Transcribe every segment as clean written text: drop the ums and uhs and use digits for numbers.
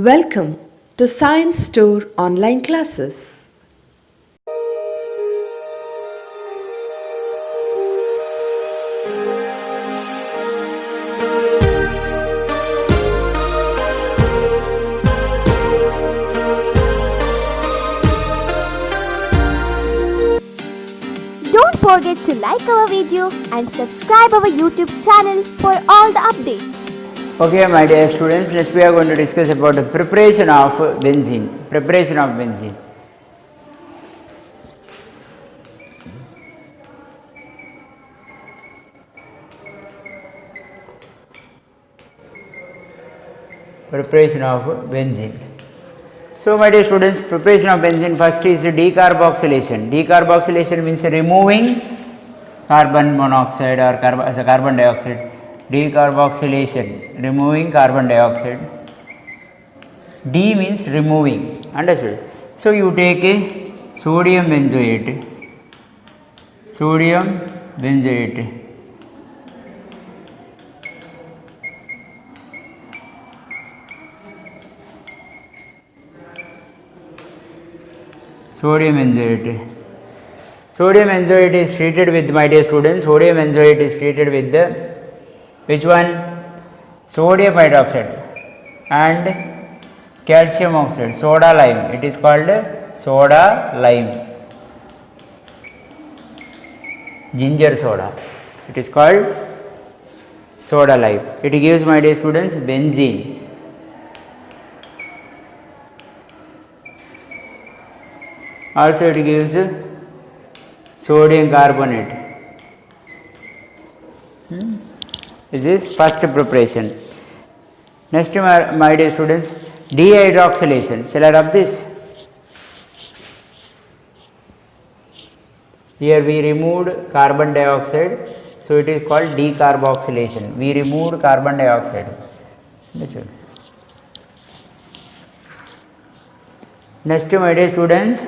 Welcome to Science Store online classes. Don't forget to like our video and subscribe our YouTube channel for all the updates. Okay, my dear students, we are going to discuss about the preparation of benzene. Preparation of benzene. Preparation of benzene. So, my dear students, preparation of benzene first is decarboxylation. Decarboxylation means removing carbon monoxide or carbon dioxide. Decarboxylation, removing carbon dioxide. D means removing, understood. So, you take a sodium benzoate, sodium benzoate. Sodium benzoate. Sodium benzoate is treated with, my dear students, sodium benzoate is treated with the which one? Sodium hydroxide and calcium oxide, soda lime. It is called soda lime. Ginger soda. It is called soda lime. It gives, my dear students, benzene. Also it gives sodium carbonate. This is first preparation. Next, my dear students, dehydroxylation. Shall I rub this? Here we removed carbon dioxide, so it is called decarboxylation. We removed carbon dioxide. Next, my dear students,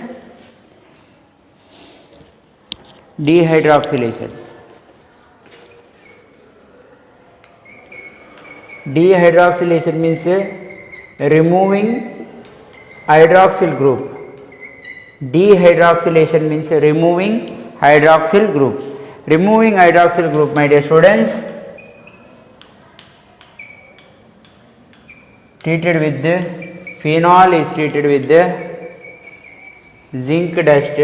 dehydroxylation. Dehydroxylation means removing hydroxyl group. Dehydroxylation means removing hydroxyl group. Removing hydroxyl group, my dear students, treated with the phenol is treated with the zinc dust,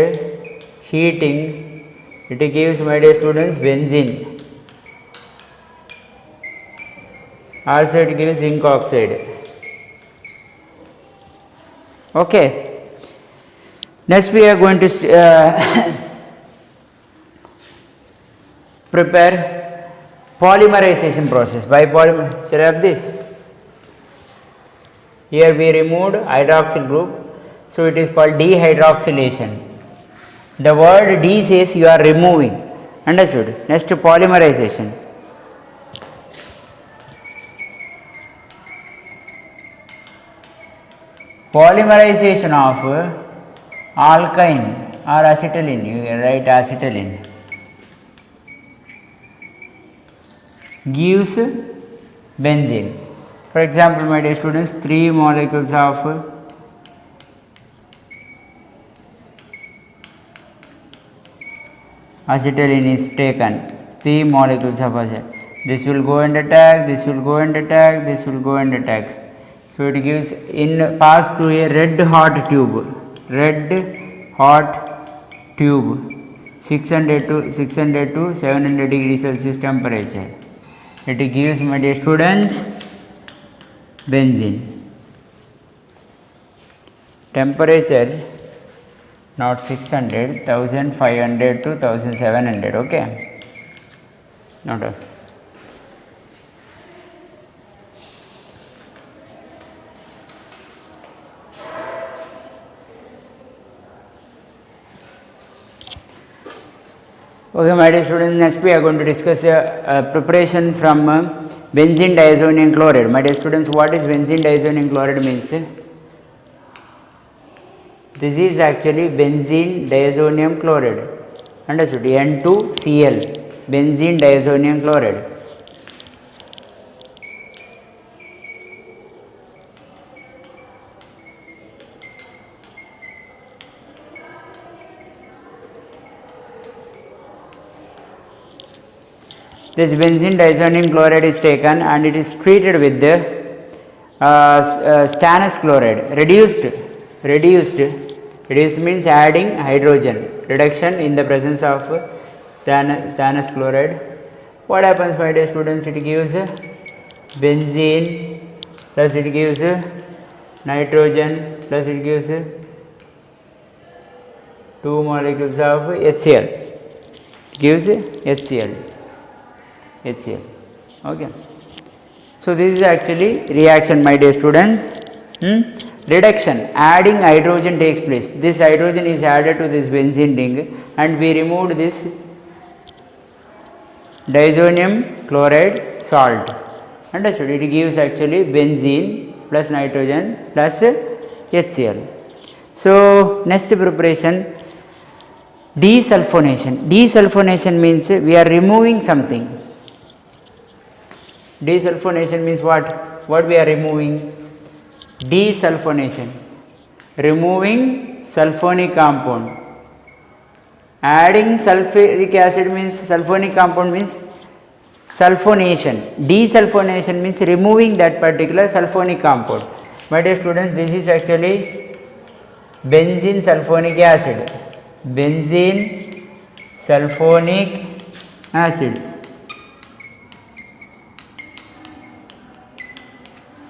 heating, it gives, my dear students, benzene. Also it gives zinc oxide. Okay. Next we are going to prepare polymerization process. By polymer, shall I have this? Here we removed hydroxyl group, so it is called dehydroxylation. The word D says you are removing, understood. Next, polymerization. Polymerization of alkyne or acetylene, you write acetylene, gives benzene. For example, my dear students, 3 molecules of acetylene is taken, 3 molecules of acetylene. This will go and attack, this will go and attack, this will go and attack. So it gives pass through a red hot tube, 600 to 700 degrees Celsius temperature. It gives, my dear students, benzene. Temperature not 600, 1500 to 1700. Okay. Not. Okay, my dear students, next we are going to discuss preparation from benzene diazonium chloride. My dear students, what is benzene diazonium chloride means? This is actually benzene diazonium chloride. Understood? N2Cl, benzene diazonium chloride. this benzene diazonium chloride is taken and it is treated with the stannous chloride, reduced means adding hydrogen, reduction in the presence of stannous chloride. What happens, my dear students? It gives benzene plus it gives nitrogen plus it gives 2 molecules of HCl, gives HCl. Okay. So this is actually reaction, my dear students. Reduction, adding hydrogen takes place. This hydrogen is added to this benzene ring and we removed this diazonium chloride salt. Understood? It gives actually benzene plus nitrogen plus HCl. So next preparation, desulfonation. Desulfonation means we are removing something. Desulfonation means what? What we are removing? Desulfonation, removing sulfonic compound. Adding sulfuric acid means sulfonic compound means sulfonation. Desulfonation means removing that particular sulfonic compound. My dear students, this is actually benzene sulfonic acid. Benzene sulfonic acid.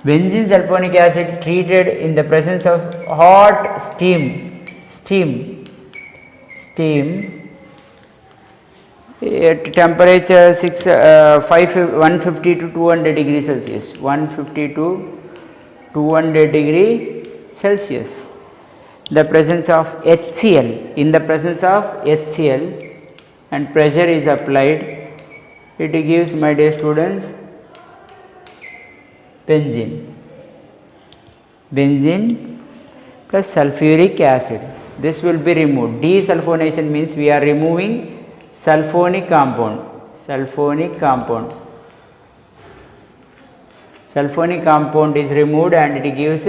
Benzene sulfonic acid treated in the presence of hot steam at temperature 150 to 200 degrees Celsius. 150 to 200 degree Celsius. The presence of HCl, in the presence of HCl, and pressure is applied, it gives, my dear students, benzene plus sulfuric acid. This will be removed. Desulfonation means we are removing sulfonic compound. Sulfonic compound is removed and it gives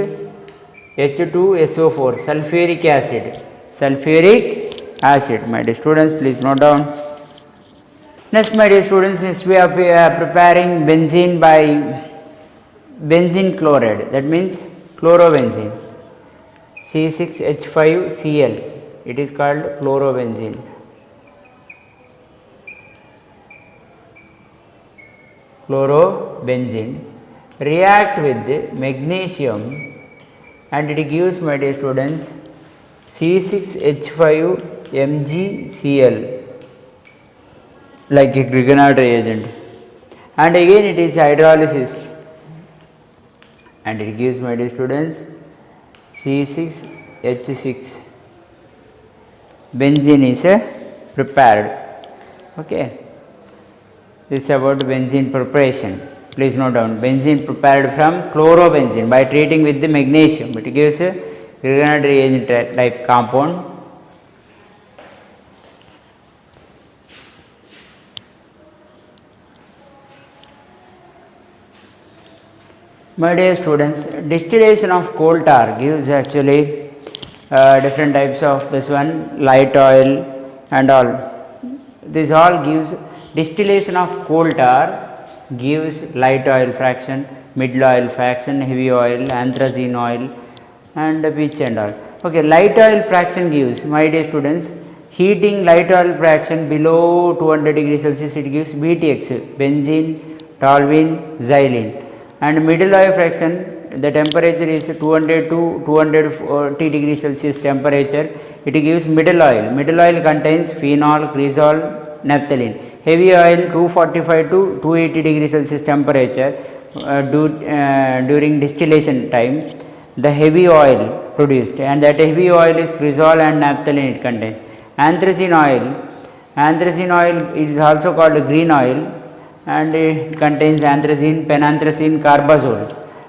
H2SO4, sulfuric acid. My dear students, please note down. Next, my dear students, since we are preparing benzene by benzene chloride, that means chlorobenzene, C6H5Cl, it is called chlorobenzene. React with magnesium and it gives, my dear students, C6H5MgCl, like a Grignard reagent, and again it is hydrolysis and it gives, my dear students, C6H6. Benzene is prepared. Okay, this is about benzene preparation. Please note down, benzene prepared from chlorobenzene by treating with the magnesium. It gives a Grignard reagent like compound. My dear students, distillation of coal tar gives actually different types of this one, light oil and all. This all gives distillation of coal tar gives light oil fraction, middle oil fraction, heavy oil, anthracene oil and pitch and all. Okay, light oil fraction gives, my dear students, heating light oil fraction below 200 degrees Celsius, it gives BTX, benzene, toluene, xylene. And middle oil fraction, the temperature is 200 to 240 degrees Celsius temperature, it gives middle oil. Middle oil contains phenol, cresol, naphthalene. Heavy oil 245 to 280 degrees Celsius temperature during distillation time, the heavy oil produced, and that heavy oil is cresol and naphthalene it contains. Anthracene oil is also called green oil and it contains anthracene, penanthracene, carbazole.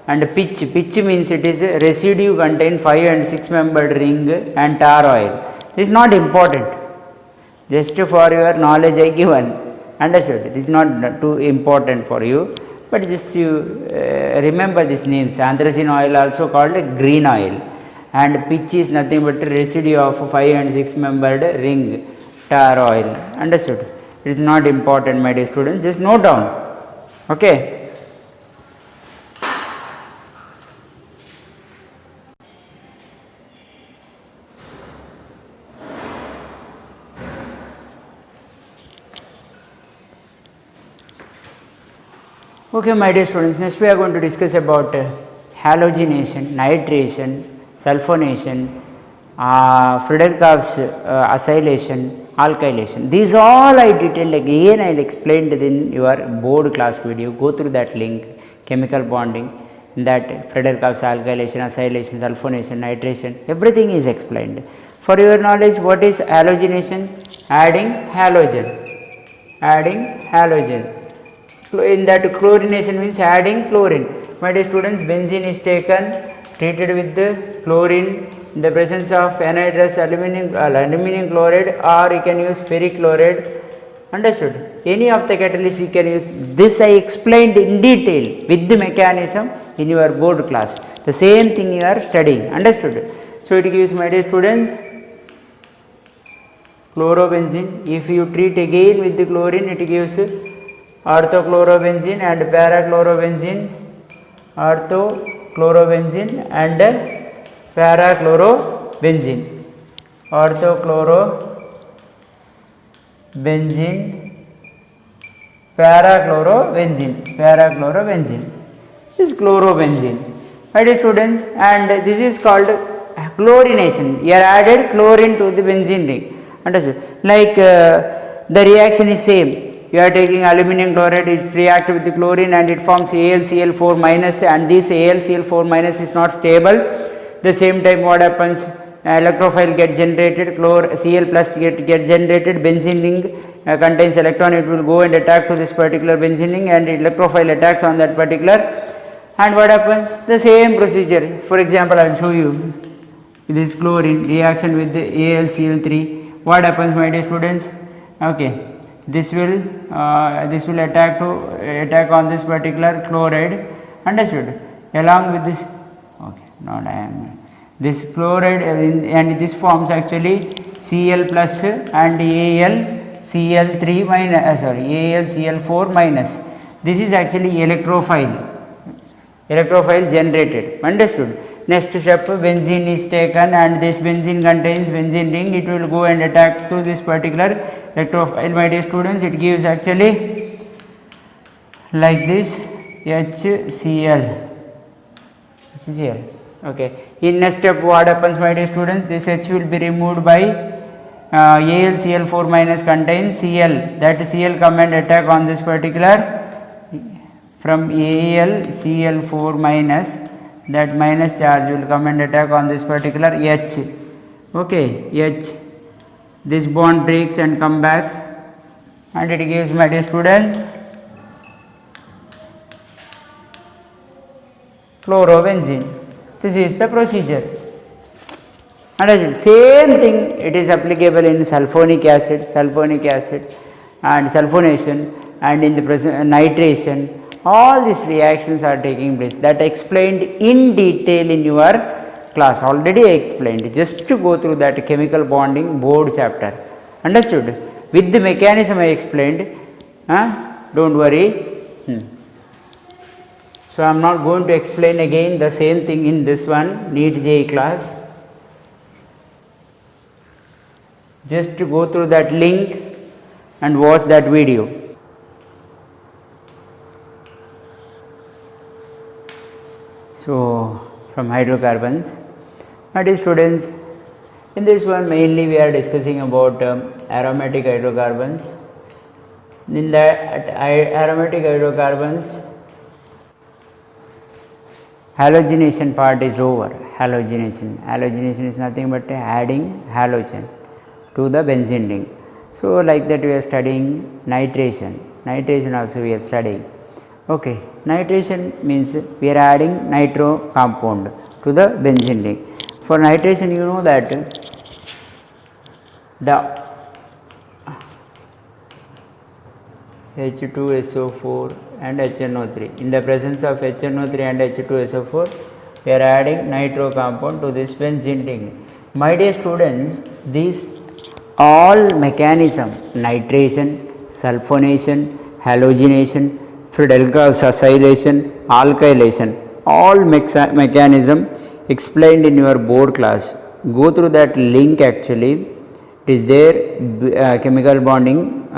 And pitch means it is a residue contain 5 and 6 membered ring and tar oil. This is not important, just for your knowledge I given. Understood? This is not too important for you, but just you remember these names. Anthracene oil also called green oil, and pitch is nothing but a residue of 5 and 6 membered ring tar oil. Understood? It is not important, my dear students, just note down. Okay. Okay, my dear students, next we are going to discuss about halogenation, nitration, sulfonation, Friedel-Crafts acylation, alkylation. These all I detailed again, I will explained in your board class video. Go through that link, chemical bonding, that Friedel-Crafts alkylation, acylation, sulfonation, nitration, everything is explained. For your knowledge, what is halogenation? Adding halogen. In that chlorination means adding chlorine. My dear students, benzene is taken, treated with the chlorine in the presence of anhydrous aluminum chloride, or you can use ferric chloride. Understood? Any of the catalysts you can use. This I explained in detail with the mechanism in your board class. The same thing you are studying. Understood? So it gives, my dear students, chlorobenzene. If you treat again with the chlorine, it gives orthochlorobenzene and parachlorbenzene, orthochlorobenzene and parachlorbenzene, orthochlorobenzene, parachlorbenzene. This is chlorobenzene, my dear students, and this is called chlorination. You are added chlorine to the benzene ring. Understood? Like the reaction is same. You are taking aluminum chloride, it reacts with the chlorine and it forms AlCl4 minus, and this AlCl4 minus is not stable. The same time what happens, electrophile get generated, Cl plus get generated, benzene ring contains electron, it will go and attack to this particular benzene ring and electrophile attacks on that particular, and what happens, the same procedure. For example, I will show you this chlorine reaction with the AlCl3. What happens, my dear students? Okay. This will attack on this particular chloride. Understood? Along with this, okay, not I am this chloride, and this forms actually Cl plus and AlCl3 minus, AlCl4 minus. This is actually electrophile generated. Understood? Next step, benzene is taken, and this benzene contains benzene ring. It will go and attack to this particular electrophile. My dear students, it gives actually like this HCl. Okay. In next step, what happens, my dear students? This H will be removed by AlCl4 minus contains Cl. That Cl come and attack on this particular, from AlCl4 minus, that minus charge will come and attack on this particular H. Okay, H. This bond breaks and come back, and it gives, my dear students, chlorobenzene. This is the procedure. And same thing it is applicable in sulfonic acid and sulfonation, and in the nitration. All these reactions are taking place, that explained in detail in your class. Already I explained, just to go through that chemical bonding board chapter. Understood? With the mechanism I explained, don't worry. So I am not going to explain again the same thing in this one NEET JEE class. Just to go through that link and watch that video. So from hydrocarbons, my dear students, in this one mainly we are discussing about aromatic hydrocarbons. In that aromatic hydrocarbons, halogenation part is over. Halogenation is nothing but adding halogen to the benzene ring. So like that we are studying nitration also we are studying. Okay, nitration means we are adding nitro compound to the benzene ring. For nitration, you know that the H2SO4 and HNO3, in the presence of HNO3 and H2SO4, we are adding nitro compound to this benzene ring. My dear students, these all mechanism, nitration, sulfonation, halogenation, Friedel-Crafts acylation, alkylation, all mechanism explained in your board class. Go through that link actually, it is there, chemical bonding,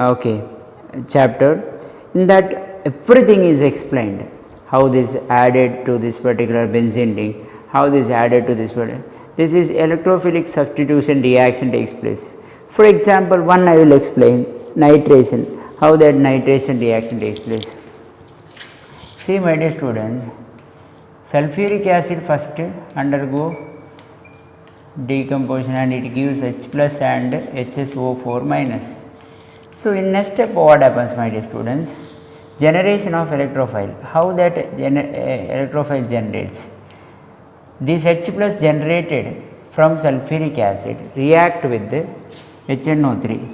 chapter. In that everything is explained, how this added to this particular benzene ring, how this added to this particular. This is electrophilic substitution reaction takes place. For example, one I will explain, nitration, how that nitration reaction takes place. See my dear students, sulfuric acid first undergo decomposition and it gives H plus and HSO4 minus. So, in next step what happens my dear students? Generation of electrophile, how that electrophile generates. This H plus generated from sulfuric acid react with the HNO3,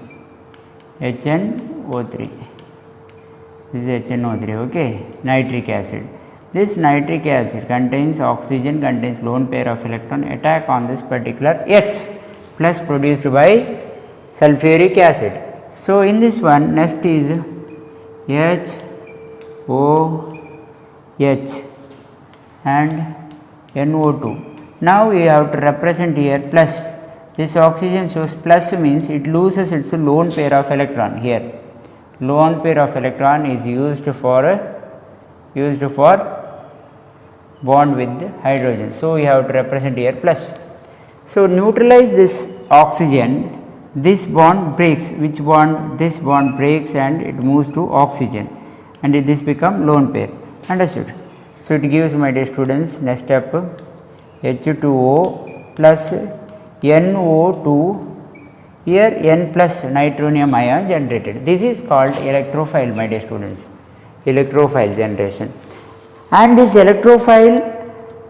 this is HNO3, okay, nitric acid. This nitric acid contains oxygen, contains lone pair of electron, attack on this particular H plus produced by sulfuric acid. So, in this one next is HOH and NO2. Now, we have to represent here plus. This oxygen shows plus means it loses its lone pair of electron here. Lone pair of electron is used for bond with hydrogen. So, we have to represent here plus. So, neutralize this oxygen, this bond breaks, which bond? This bond breaks and it moves to oxygen and this become lone pair, understood. So, it gives my dear students next step H2O plus NO2, here N plus nitronium ion generated. This is called electrophile my dear students, electrophile generation. And this electrophile,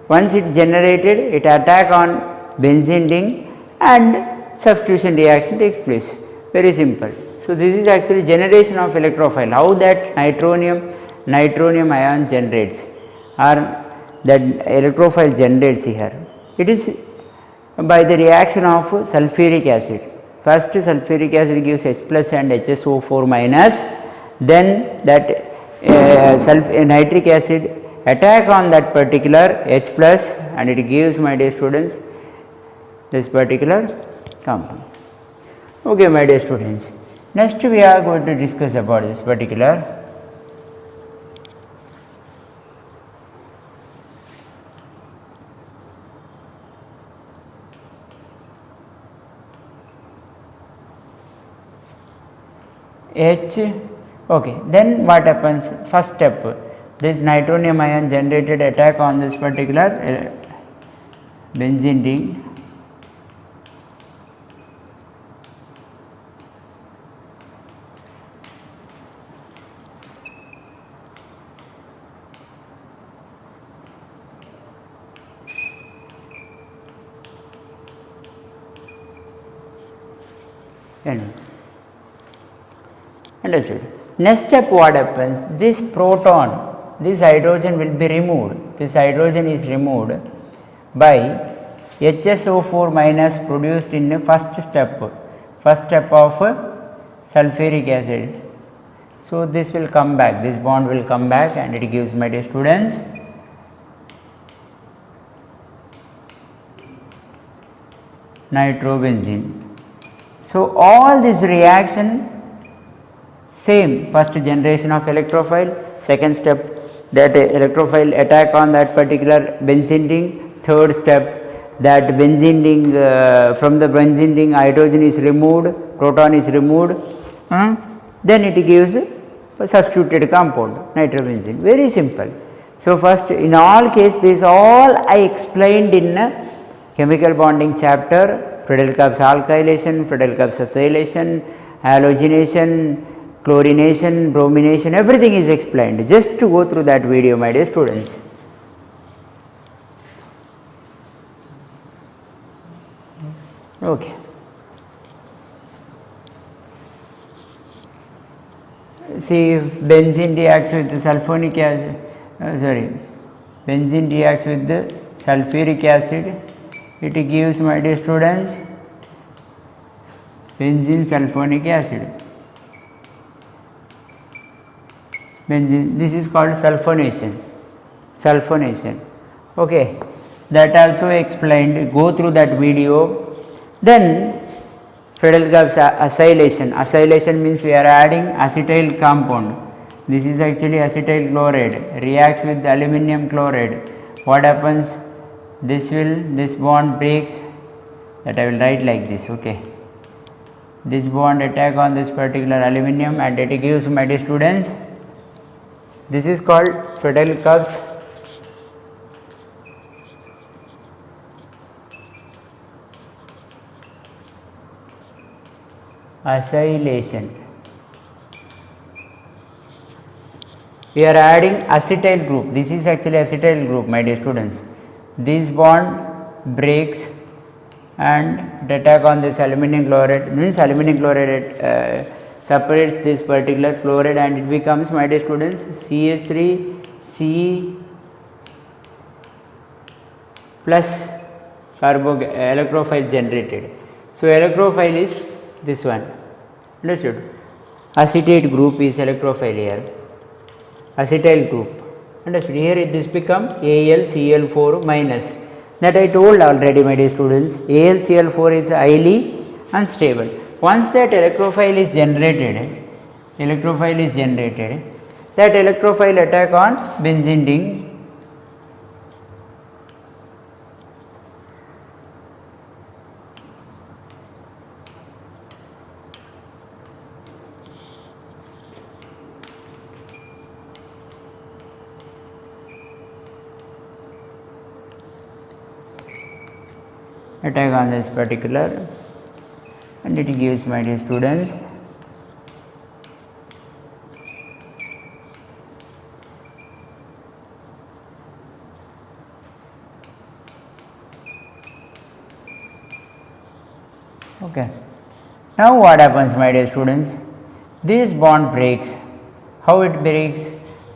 once it generated, it attack on benzene ring and substitution reaction takes place, very simple. So, this is actually generation of electrophile, how that nitronium ion generates or that electrophile generates here. It is by the reaction of sulfuric acid. First sulfuric acid gives H plus and HSO4 minus, then that nitric acid attack on that particular H plus and it gives my dear students this particular compound. Okay, my dear students. Next we are going to discuss about this particular H. Okay, then what happens? First step, this nitronium ion generated attack on this particular benzene ring. Understood. Next step what happens? This proton, this hydrogen will be removed. This hydrogen is removed by HSO4 minus produced in the first step of sulfuric acid. So, this will come back, this bond will come back and it gives my dear students nitrobenzene. So, all this reaction same, first generation of electrophile, second step that electrophile attack on that particular benzene ring, third step that benzene ring from the benzene ring hydrogen is removed, proton is removed, then it gives a substituted compound nitrobenzene, very simple. So, first in all case this all I explained in chemical bonding chapter, Friedel-Crafts alkylation, Friedel-Crafts acylation, halogenation, chlorination, bromination, everything is explained. Just to go through that video my dear students. Okay. See, if benzene reacts with the sulfonic acid, benzene reacts with the sulfuric acid, it gives my dear students benzene sulfonic acid. benzene. This is called sulfonation. Sulfonation. Okay, that also explained. Go through that video. Then Friedel-Crafts acylation. Acylation means we are adding acetyl compound. This is actually acetyl chloride. Reacts with aluminum chloride. What happens? This bond breaks. That I will write like this. Okay. This bond attack on this particular aluminum and it gives, my dear students, this is called Friedel-Crafts acylation. We are adding acetyl group. This is actually acetyl group, my dear students. This bond breaks and the attack on this aluminum chloride, means aluminum chloride separates this particular chloride and it becomes, my dear students, CH3C plus electrophile generated. So, electrophile is this one, understood. Acetate group is electrophile here, acetyl group, understood. Here this become AlCl4 minus. That I told already, my dear students, AlCl4 is highly unstable. Once that electrophile is generated, that electrophile attack on benzene ring. Attack on this particular and it gives, my dear students, okay. Now what happens, my dear students? This bond breaks. How it breaks?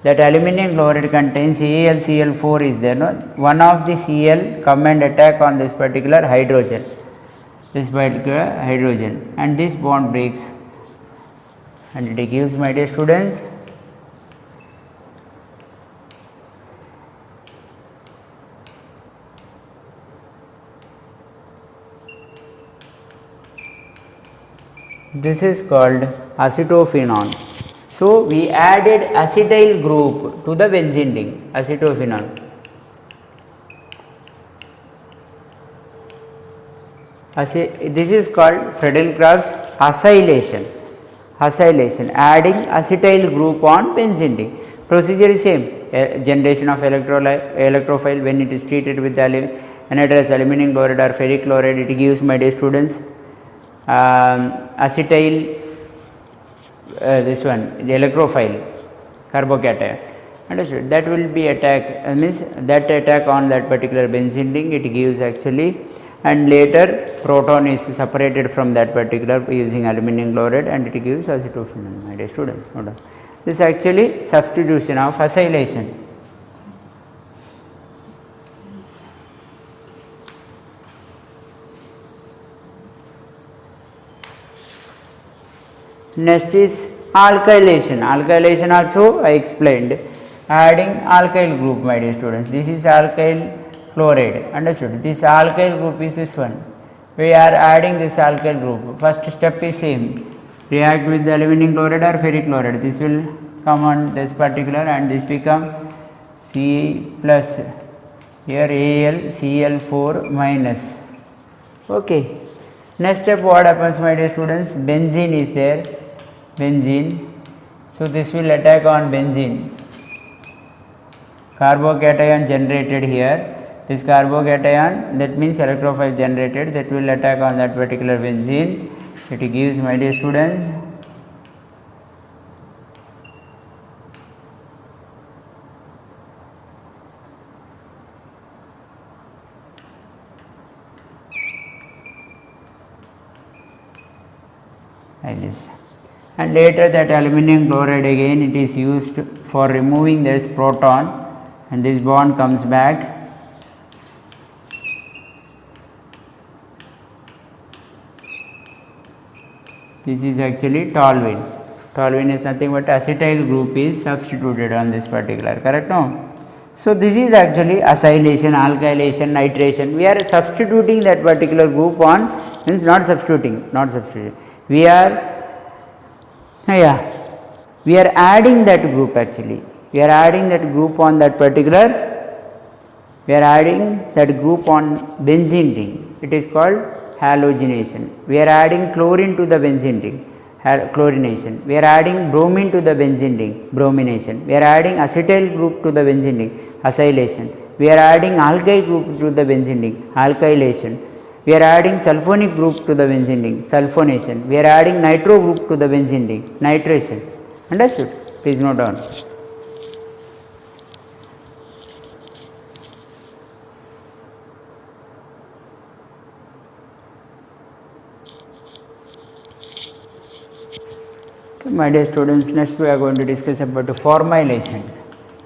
That aluminum chloride contains AlCl4 is there, no? One of the Cl come and attack on this particular hydrogen, and this bond breaks and it gives, my dear students, this is called acetophenone. So, we added acetyl group to the benzene ring, acetophenone. This is called Friedel-Crafts acylation. Adding acetyl group on benzene ring. Procedure is same. Generation of electrophile when it is treated with anhydrous aluminum chloride or ferric chloride, it gives, my dear students, acetyl. This one, the electrophile, carbocation, understood. That will be attack, means that attack on that particular benzene ring, it gives actually, and later proton is separated from that particular using aluminum chloride and it gives acetophenone, my dear students. This is actually substitution of acylation. Next is alkylation. Alkylation also I explained, adding alkyl group, my dear students. This is alkyl chloride, understood. This alkyl group is this one. We are adding this alkyl group. First step is same. React with the aluminum chloride or ferric chloride. This will come on this particular and this become C plus. Here AlCl4 minus. Okay. Next step, what happens, my dear students? Benzene is there. Benzene. So, this will attack on benzene. Carbocation generated here. This carbocation, that means electrophile generated, that will attack on that particular benzene. It gives, my dear students, like this. And later that aluminum chloride again it is used for removing this proton and this bond comes back. This is actually toluene. Toluene is nothing but acetyl group is substituted on this particular, correct? No. So this is actually acylation, alkylation, nitration. We are substituting that particular group on, means not substituting. We are we are adding that group actually. We are adding that group on that particular. We are adding that group on benzene ring. It is called halogenation. We are adding chlorine to the benzene ring. Chlorination. We are adding bromine to the benzene ring, bromination. We are adding acetyl group to the benzene ring, acylation. We are adding alkyl group to the benzene ring, alkylation. We are adding sulfonic group to the benzene ring, sulfonation. We are adding nitro group to the benzene ring, nitration. Understood? Please note down. My dear students, next we are going to discuss about the formylation.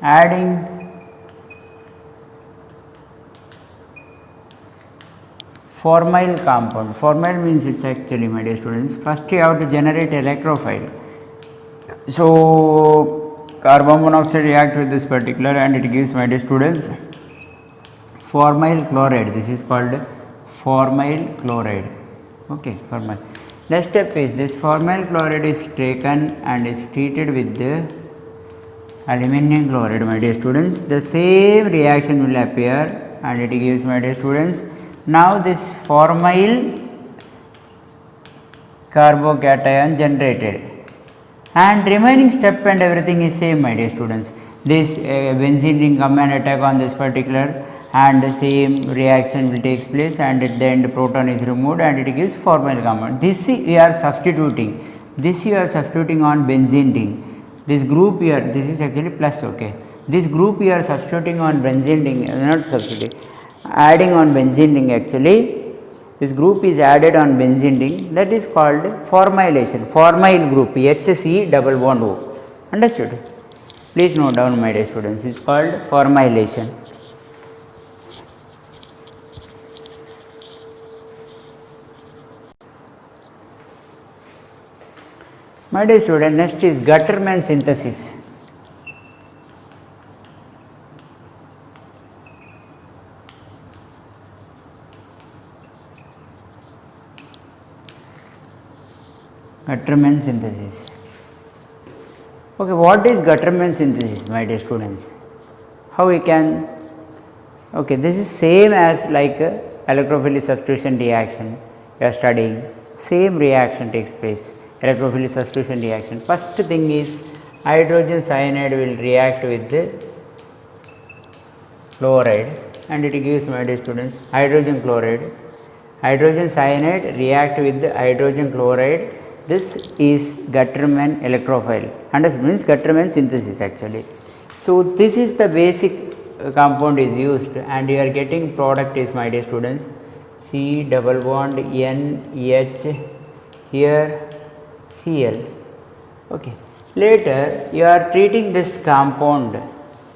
Adding formyl compound. Formyl means it's actually, my dear students, first you have to generate electrophile. So carbon monoxide react with this particular and it gives, my dear students, formyl chloride. This is called formyl chloride. Okay, formyl. Next step is this formyl chloride is taken and is treated with the aluminum chloride, my dear students. The same reaction will appear and it gives, my dear students, now this formyl carbocation generated and remaining step and everything is same, my dear students. This benzene ring come and attack on this particular and the same reaction will takes place and at the end proton is removed and it gives formyl compound. This we are substituting. This you are substituting on benzene ring. This group here, this is actually plus, okay. This group you are substituting on benzene ring, not substituting, adding on benzene ring actually. This group is added on benzene ring, that is called formylation. Formyl group HC double bond O. Understood? Please note down, my dear students. It is called formylation. My dear student, next is Gutterman synthesis. Gutterman synthesis. Okay, what is Gutterman synthesis, my dear students? How we can? Okay, this is same as like electrophilic substitution reaction we are studying. Same reaction takes place. Electrophilic substitution reaction. First thing is hydrogen cyanide will react with the chloride and it gives, my dear students, hydrogen chloride. Hydrogen cyanide react with the hydrogen chloride. This is Gutterman electrophile. Understood? Means Gutterman synthesis actually. So this is the basic compound is used and you are getting product is, my dear students, C double bond N H here Cl. Okay. Later you are treating this compound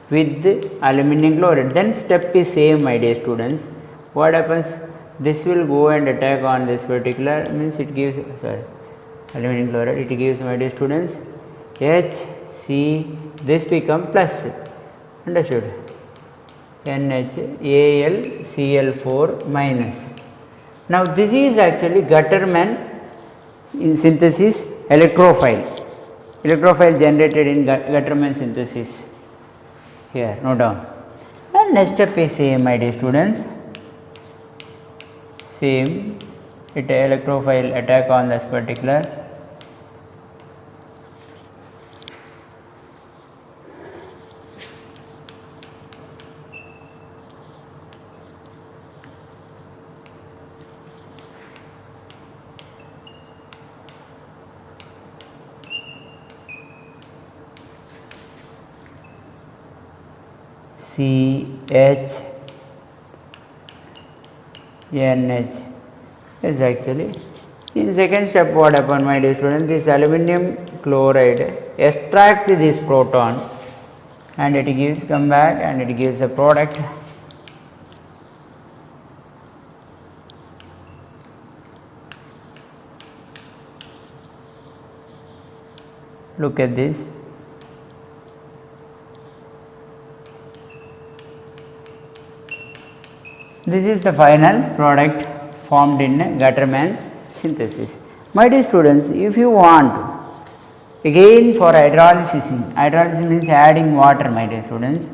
with aluminum chloride. Then step is same, my dear students. What happens? This will go and attack on this particular, means it gives, sorry, aluminum chloride. It gives, my dear students, HC. This become plus. Understood? NHAlCl4 minus. Now this is actually Gutterman in synthesis electrophile. Electrophile generated in Gutterman synthesis. Here, note down. And next step is same, my dear students. Same. It electrophile attack on this particular. CH NH is actually in second step. What happened, my dear student? This aluminum chloride extract this proton and it gives, come back and it gives a product. look at this. This is the final product formed in Gattermann synthesis. My dear students, if you want again for hydrolysis means adding water, my dear students,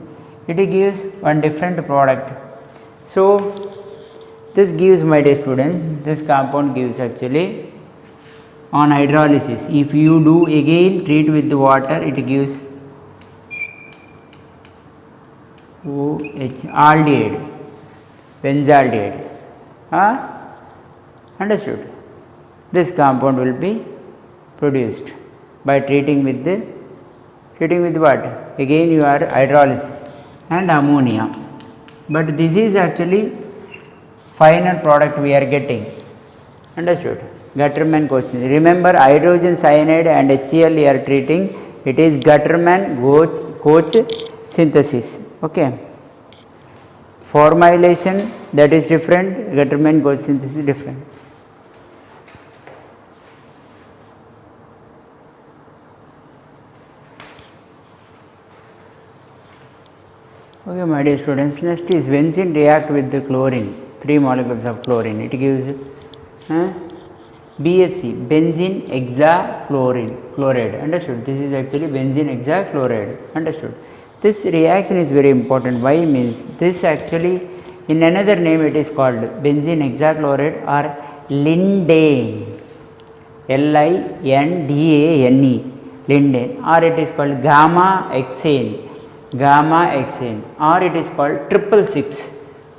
it gives one different product. So this gives, my dear students, this compound gives actually on hydrolysis. If you do again treat with the water, it gives OH aldehyde, benzaldehyde. Understood? This compound will be produced by treating with what? Again you are hydrolysis and ammonia. But this is actually final product we are getting. Understood? Gattermann question. Remember, hydrogen cyanide and HCl you are treating. It is Gattermann-Koch synthesis. Okay. Formylation, that is different. Gattermann-Koch synthesis is different. Okay, my dear students, next is benzene react with the chlorine, 3 molecules of chlorine. It gives BHC, benzene hexachloride. Understood? This is actually benzene hexachloride. Understood? This reaction is very important. Why? Means this actually, in another name it is called benzene hexachloride or lindane, Lindane, lindane, or it is called gamma hexane, or it is called 666.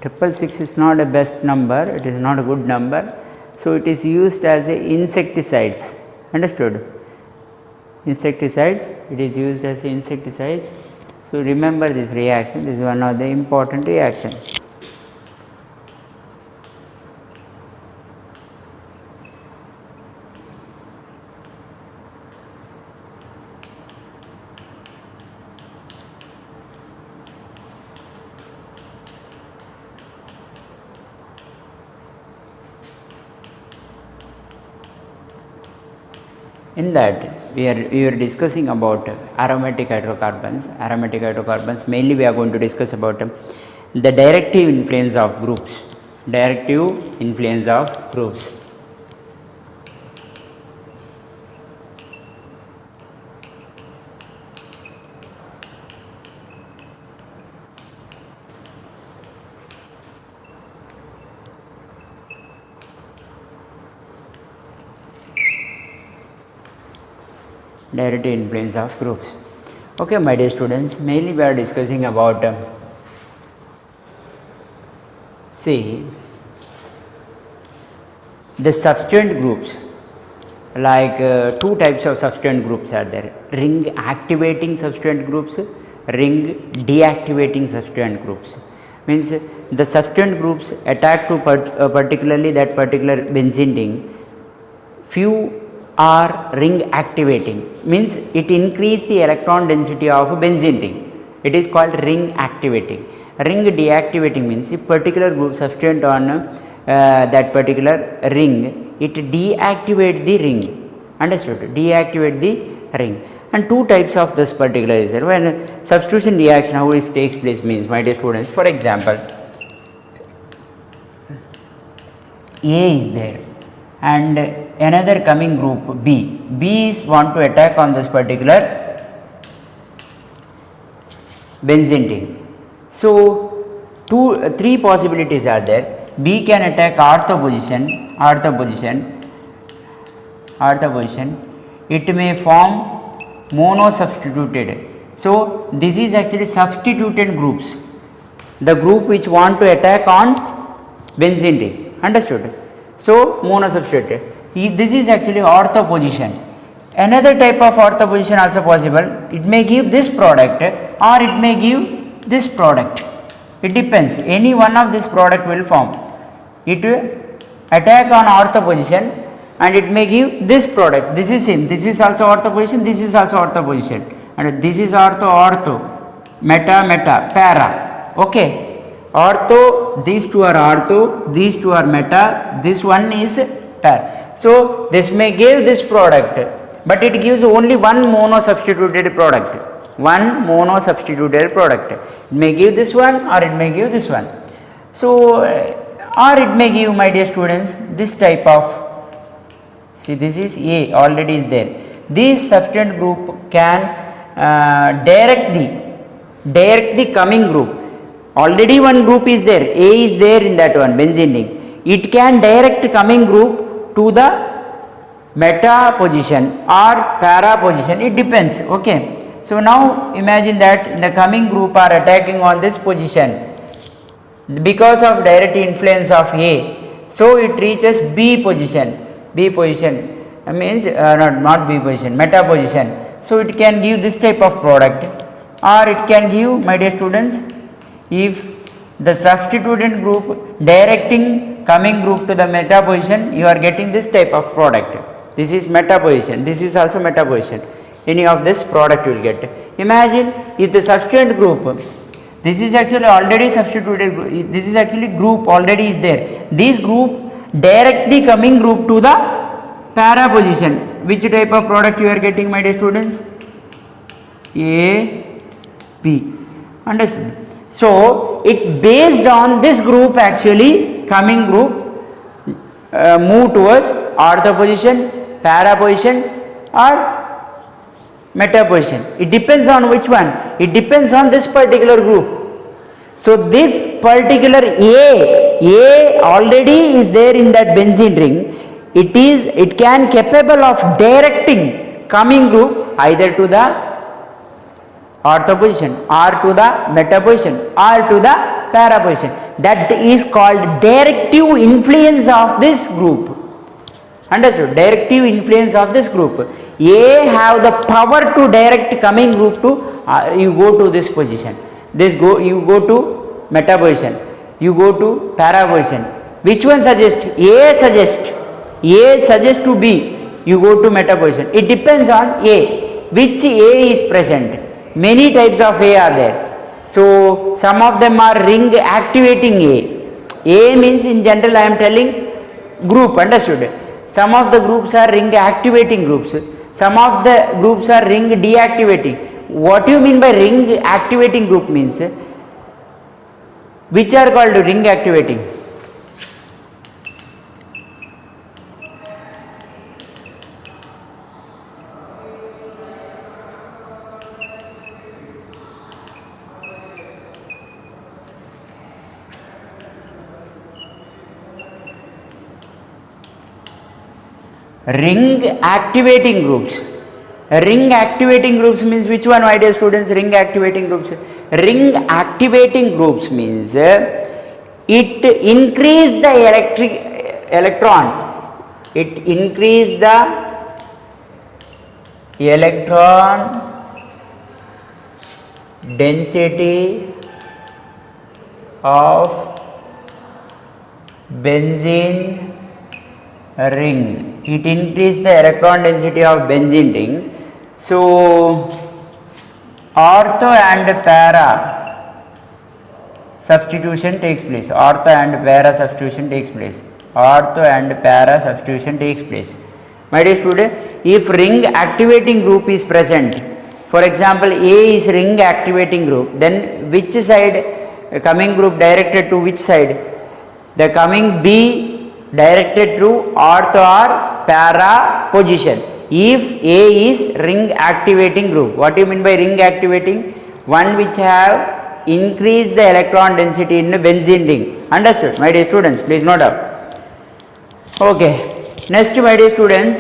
666 is not a best number, it is not a good number. So it is used as a insecticides. Understood? Insecticides, it is used as insecticides. So remember this reaction, this is one of the important reaction. In that we are discussing about aromatic hydrocarbons. Aromatic hydrocarbons, mainly we are going to discuss about the directive influence of groups. Directive influence of groups. Directive influence of groups. Okay, my dear students, mainly we are discussing about see the substituent groups, like two types of substituent groups are there: ring activating substituent groups, ring deactivating substituent groups. Means the substituent groups attack to particularly that particular benzene ring. Few are ring activating, means it increase the electron density of benzene ring. It is called ring activating. Ring deactivating means if particular group substituent on that particular ring, it deactivate the ring. Understood? Deactivate the ring. And two types of this particular is there. When substitution reaction, how it takes place means, my dear students, for example, A is there and another coming group B. B is want to attack on this particular benzene ring. So three possibilities are there. B can attack ortho position. It may form mono substituted. So this is actually substituted groups, the group which want to attack on benzene ring. Understood? So mono substituted. This is actually ortho position. Another type of ortho position also possible. It may give this product or it may give this product. It depends. Any one of this product will form. It will attack on ortho position and it may give this product. This is same. This is also ortho position. This is also ortho position. And this is ortho, meta, para. Okay. Ortho, these two are ortho, these two are meta, this one is para. So this may give this product, but it gives only one mono substituted product. One mono substituted product. It may give this one or it may give this one. So, or it may give, my dear students, this type of, see this is A, already is there. This substituent group can direct the coming group. Already one group is there, A is there in that one, benzene ring. It can direct coming group to the meta position or para position, it depends, okay. So now imagine that in the coming group are attacking on this position because of direct influence of A. So it reaches B position means not B position, meta position. So it can give this type of product, or it can give, my dear students, if the substituent group directing coming group to the meta position, you are getting this type of product. This is meta position, this is also meta position. Any of this product you will get. Imagine if the substituent group, this is actually already substituted, this is actually group already is there. This group direct the coming group to the para position. Which type of product you are getting, my dear students? A, B. Understood? So it based on this group actually coming group move towards ortho position, para position or meta position. It depends on which one? It depends on this particular group. So this particular A already is there in that benzene ring. It can capable of directing coming group either to the ortho position or to the meta position or to the para position. That is called directive influence of this group. Understood? Directive influence of this group. A have the power to direct coming group to you go to this position. You go to meta position. You go to para position. Which one suggest? A suggest to B. You go to meta position. It depends on A. Which A is present. Many types of A are there. So some of them are ring activating A. A means in general I am telling group, understood? Some of the groups are ring activating groups. Some of the groups are ring deactivating. What do you mean by ring activating group means? Which are called ring activating? Ring activating groups. Ring activating groups means which one, my dear students? Ring activating groups. Ring activating groups means it increase the electron. It increase the electron density of benzene ring. It increase the electron density of benzene ring. So ortho and para substitution takes place. Ortho and para substitution takes place. Ortho and para substitution takes place. My dear student, if ring activating group is present, for example A is ring activating group, then which side coming group directed to which side? The coming B directed to ortho or para position. If A is ring activating group, what do you mean by ring activating? One which have increased the electron density in the benzene ring. Understood, my dear students? Please note up. Okay. Next, my dear students,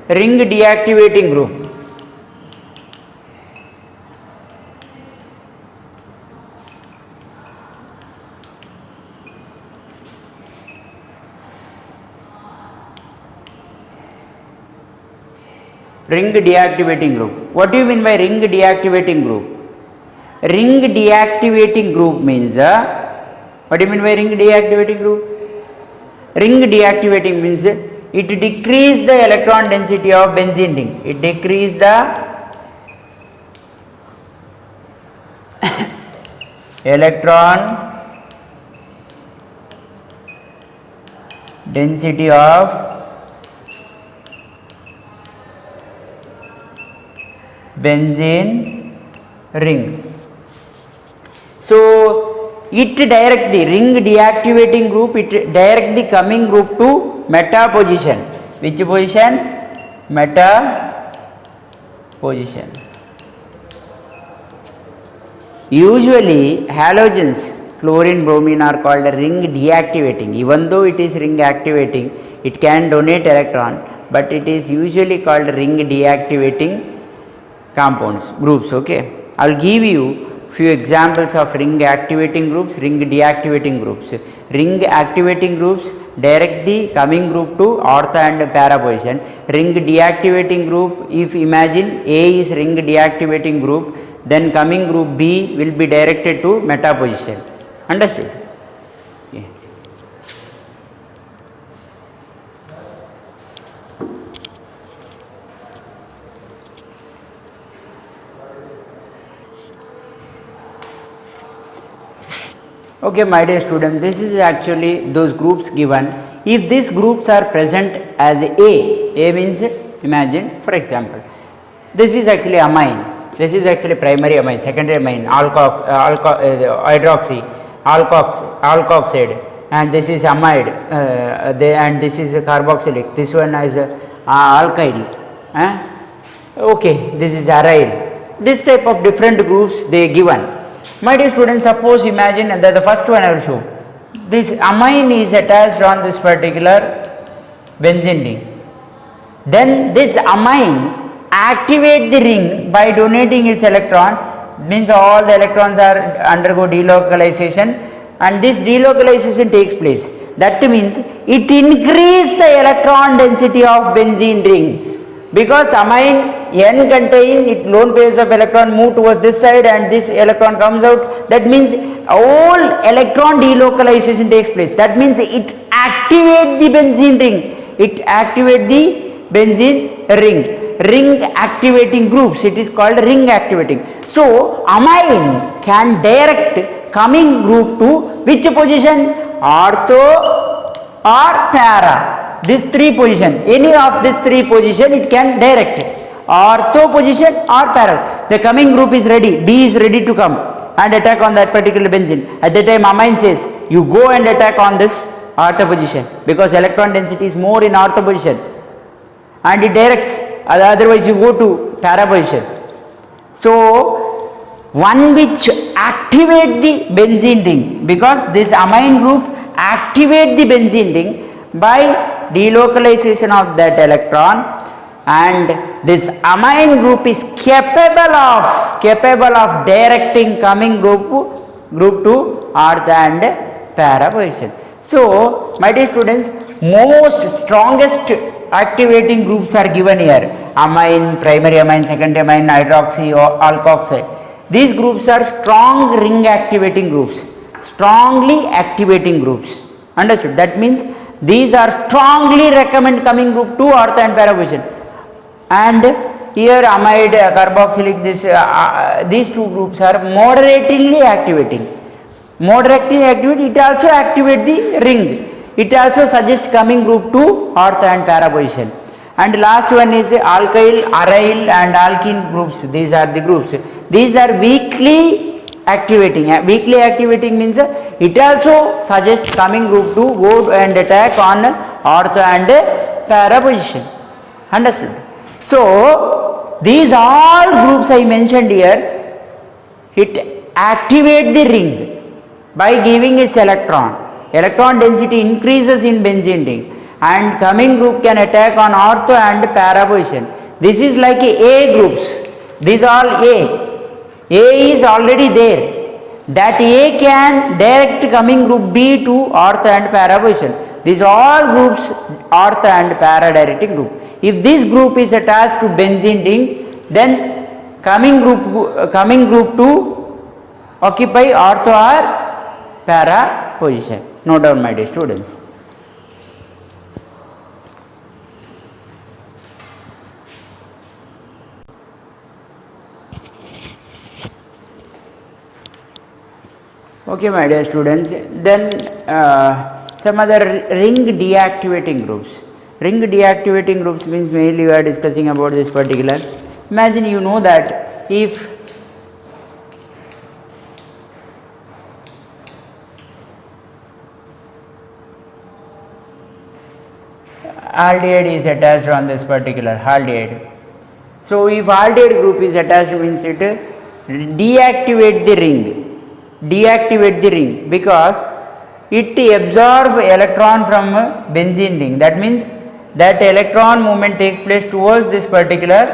ring deactivating group. Ring deactivating group. What do you mean by ring deactivating group? Ring deactivating group means what do you mean by ring deactivating group? Ring deactivating means it decrease the electron density of benzene ring. It decrease the electron density of benzene ring. So it direct the ring deactivating group, it direct the coming group to meta position. Which position? Meta position. Usually halogens chlorine bromine are called ring deactivating. Even though it is ring activating, it can donate electron, but it is usually called ring deactivating compounds, groups. Okay, I will give you few examples of ring activating groups, ring deactivating groups. Ring activating groups direct the coming group to ortho and para position. Ring deactivating group, if imagine A is ring deactivating group, then coming group B will be directed to meta position. Understood? Yeah. Okay, my dear student, this is actually those groups given. If these groups are present as A means, imagine for example, this is actually amine, this is actually primary amine, secondary amine, hydroxy, alkoxide, and this is amide, and this is carboxylic, this one is alkyl, okay, this is aryl. This type of different groups they given. My dear students, suppose imagine that the first one I will show. This amine is attached on this particular benzene ring. Then this amine activate the ring by donating its electron, means all the electrons are undergo delocalization, and this delocalization takes place. That means it increase the electron density of benzene ring, because amine N contain it lone pairs of electron move towards this side and this electron comes out. That means all electron delocalization takes place. That means it activate the benzene ring. It activate the benzene ring. Ring activating groups. It is called ring activating. So amine can direct coming group to which position? Ortho or para. This three position. Any of these three position it can direct. Ortho position or para. The coming group is ready, B is ready to come and attack on that particular benzene. At that time amine says you go and attack on this ortho position, because electron density is more in ortho position, and it directs, otherwise you go to para position. So one which activate the benzene ring, because this amine group activate the benzene ring by delocalization of that electron, and this amine group is capable of directing coming group to ortho and para position. So my dear students, most strongest activating groups are given here: amine, primary amine, secondary amine, hydroxy or alkoxide. These groups are strong ring activating groups, strongly activating groups. Understood? That means these are strongly recommend coming group to ortho and para position. And here amide, carboxylic, these two groups are moderately activating. Moderately activate, it also activate the ring. It also suggests coming group to ortho and para position. And last one is alkyl, aryl and alkene groups. These are the groups. These are weakly activating. Weakly activating means it also suggests coming group to go and attack on ortho and para position. Understood? So these all groups I mentioned here, it activate the ring by giving its electron. Electron density increases in benzene ring, and coming group can attack on ortho and para position. This is like A groups. These are A. A is already there. That A can direct coming group B to ortho and para position. These all groups ortho and para directing group. If this group is attached to benzene ring, then coming group to occupy ortho or para position. Note down, my dear students. Okay, my dear students, then some other ring deactivating groups. Ring deactivating groups means mainly we are discussing about this particular Imagine you know that if aldehyde is attached on this particular aldehyde. So, if aldehyde group is attached means it deactivate the ring because it absorb electron from benzene ring. That means that electron movement takes place towards this particular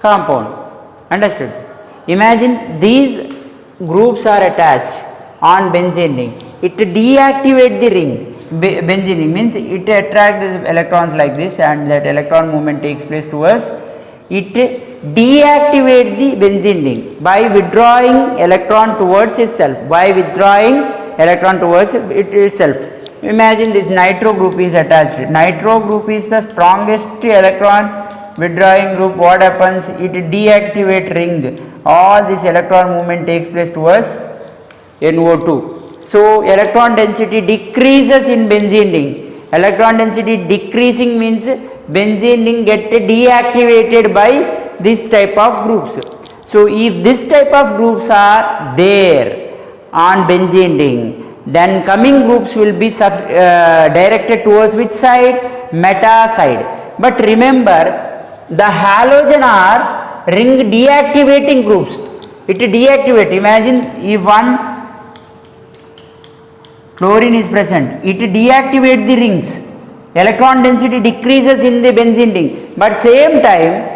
compound. Understood? Imagine these groups are attached on benzene ring. It deactivate the ring. Benzene ring means it attracts the electrons like this, and that electron movement takes place towards it. Deactivate the benzene ring by withdrawing electron towards itself. Imagine this nitro group is attached. Nitro group is the strongest electron withdrawing group. What happens? It deactivate ring. All this electron movement takes place towards NO2. So, electron density decreases in benzene ring. Electron density decreasing means benzene ring get deactivated by this type of groups. So, if this type of groups are there on benzene ring, then coming groups will be directed towards which side? Meta side. But remember, the halogen are ring deactivating groups. It deactivate. Imagine if one chlorine is present, it deactivate the rings. Electron density decreases in the benzene ring, but same time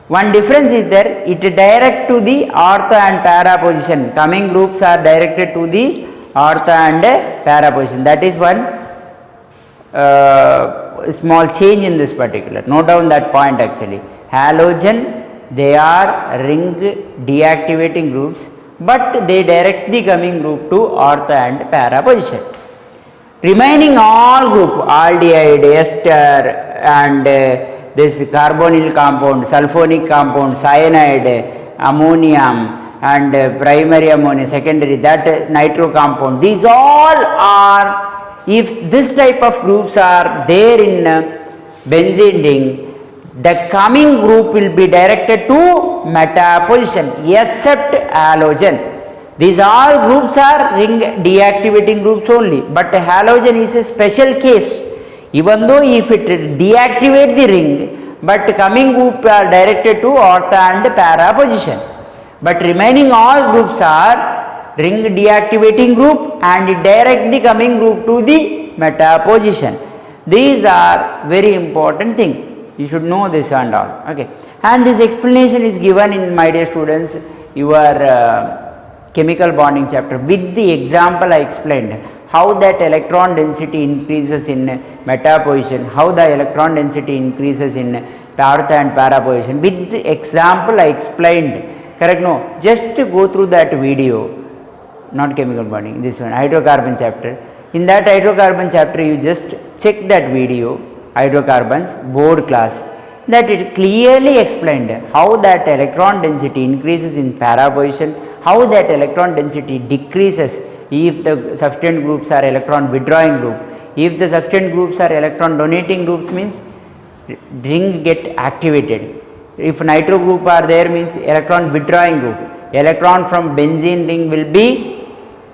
one difference is there, it direct to the ortho and para position. Coming groups are directed to the ortho and para position. That is one small change in this particular. Note down that point actually. Halogen, they are ring deactivating groups, but they direct the coming group to ortho and para position. Remaining all group, aldehyde, ester and this carbonyl compound, sulfonic compound, cyanide, ammonium and primary ammonia, secondary, that nitro compound, these all are, if this type of groups are there in benzene ring, the coming group will be directed to meta position except halogen. These all groups are ring deactivating groups only, but halogen is a special case. Even though if it deactivate the ring, but coming group are directed to ortho and para position. But remaining all groups are ring deactivating group and direct the coming group to the meta position. These are very important thing. You should know this and all. Okay. And this explanation is given in, my dear students, your chemical bonding chapter. With the example I explained how that electron density increases in meta position, how the electron density increases in ortho and para position. With the example I explained, correct? No, just go through that video, not chemical bonding, this one, hydrocarbon chapter. In that hydrocarbon chapter, you just check that video, hydrocarbons, board class, that it clearly explained how that electron density increases in para position, how that electron density decreases if the substituent groups are electron withdrawing group. If the substituent groups are electron donating groups means ring get activated. If nitro group are there means electron withdrawing group. Electron from benzene ring will be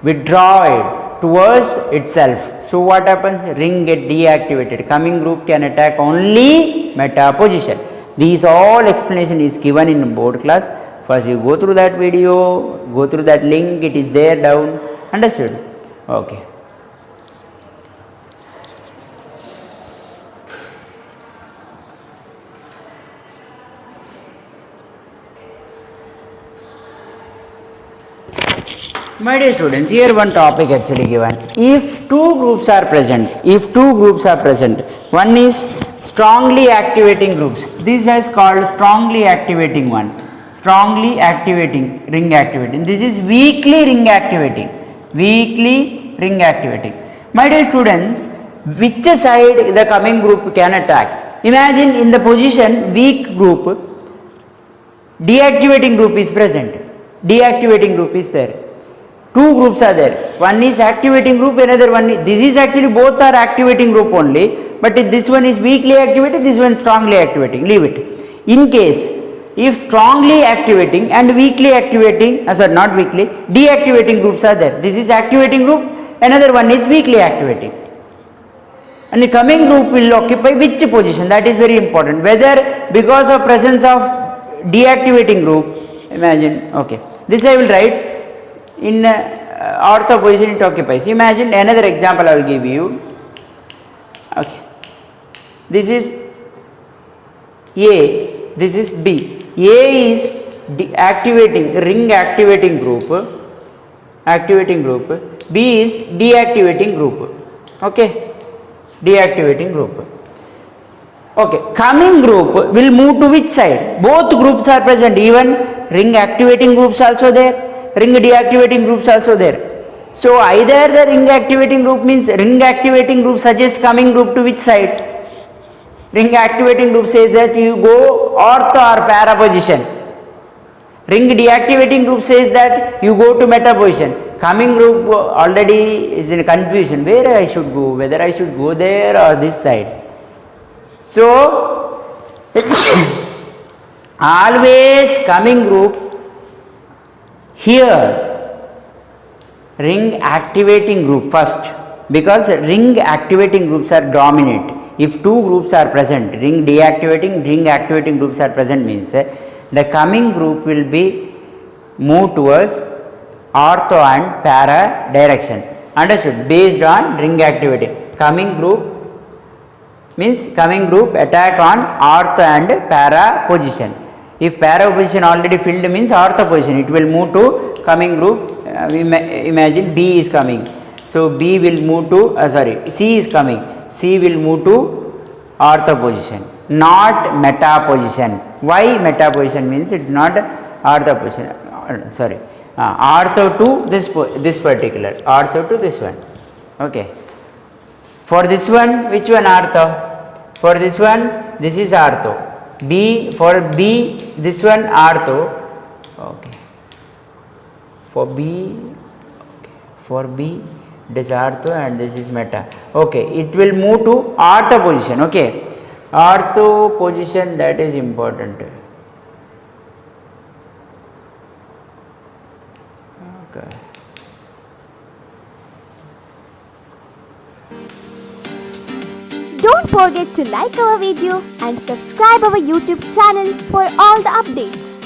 withdrawn towards itself. So what happens? Ring get deactivated. Coming group can attack only meta position. These all explanation is given in board class. First you go through that video, go through that link, it is there down. Understood? Okay. My dear students, here one topic actually given. If two groups are present, one is strongly activating groups. This is called strongly activating one. Strongly activating, ring activating. This is weakly ring activating. My dear students, which side the coming group can attack? Imagine in the position weak group, deactivating group is present. Deactivating group is there. Two groups are there. One is activating group, another one is, this is actually both are activating group only, but this one is weakly activated, this one strongly activating. Leave it. In case if strongly activating and weakly activating, not weakly, deactivating groups are there. This is activating group, another one is weakly activating. And the coming group will occupy which position, that is very important. Whether because of presence of deactivating group, imagine, okay, this I will write in ortho position it occupies. Imagine another example I will give you. Okay, this is A, this is B. A is activating ring activating group, B is deactivating group. Okay, deactivating group. Okay, coming group will move to which side? Both groups are present, even ring activating groups also there, ring deactivating groups also there. So either the ring activating group means ring activating group suggests coming group to which side? Ring activating group says that you go ortho or para position. Ring deactivating group says that you go to meta position. Coming group already is in confusion, where I should go, whether I should go there or this side. So always coming group here, ring activating group first, because ring activating groups are dominant. If two groups are present, ring deactivating, ring activating groups are present, means the coming group will be move towards ortho and para direction. Understood? Based on ring activating. Coming group means coming group attack on ortho and para position. If para position already filled means ortho position, it will move to coming group. Imagine B is coming. So B will move to, C is coming. C will move to ortho position, not meta position. Why meta position? Means it is not ortho position. Ortho to this particular, ortho to this one. Okay. For this one, which one ortho? For this one, this is ortho. B, for B, this one ortho. Okay. For B, it is ortho and this is meta. Okay, it will move to ortho position. Okay, ortho position, that is important. Okay. Don't forget to like our video and subscribe our YouTube channel for all the updates.